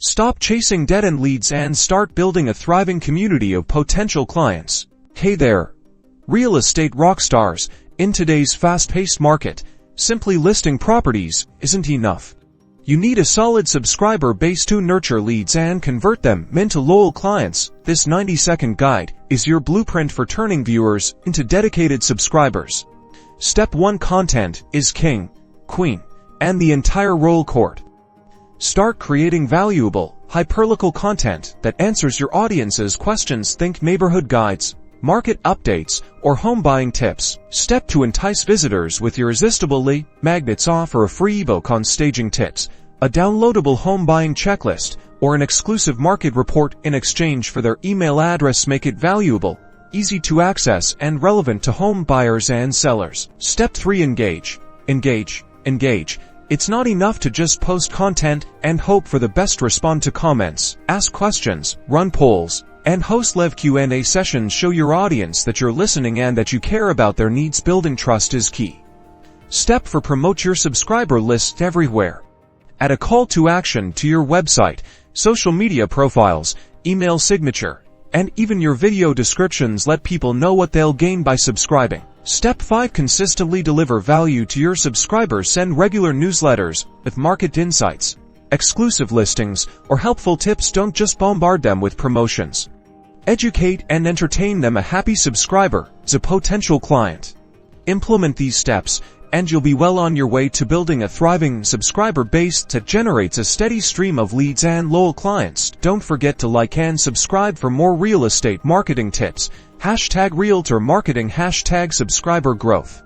Stop chasing dead-end leads and start building a thriving community of potential clients. Hey there, real estate rockstars. In today's fast-paced market, simply listing properties isn't enough. You need a solid subscriber base to nurture leads and convert them into loyal clients. This 90-second guide is your blueprint for turning viewers into dedicated subscribers. Step 1: Content is king, queen, and the entire royal court. Start creating valuable, hyperlocal content that answers your audience's questions. Think neighborhood guides, market updates, or home buying tips. Step 2: Entice visitors with irresistible lead magnets. Offer a free ebook on staging tips, a downloadable home buying checklist, or an exclusive market report in exchange for their email address. Make it valuable, easy to access, and relevant to home buyers and sellers. Step 3: Engage. Engage. It's not enough to just post content and hope for the best. Respond to comments, ask questions, run polls, and host live Q&A sessions. Show your audience that you're listening and that you care about their needs. Building trust is key. Step 4: Promote your subscriber list everywhere. Add a call to action to your website, social media profiles, email signature, and even your video descriptions. Let people know what they'll gain by subscribing. Step 5: Consistently deliver value to your subscribers. Send regular newsletters with market insights, exclusive listings, or helpful tips. Don't just bombard them with promotions. Educate and entertain them. A happy subscriber is a potential client. Implement these steps, and you'll be well on your way to building a thriving subscriber base that generates a steady stream of leads and loyal clients. Don't forget to like and subscribe for more real estate marketing tips. #Realtor Marketing #Subscriber Growth.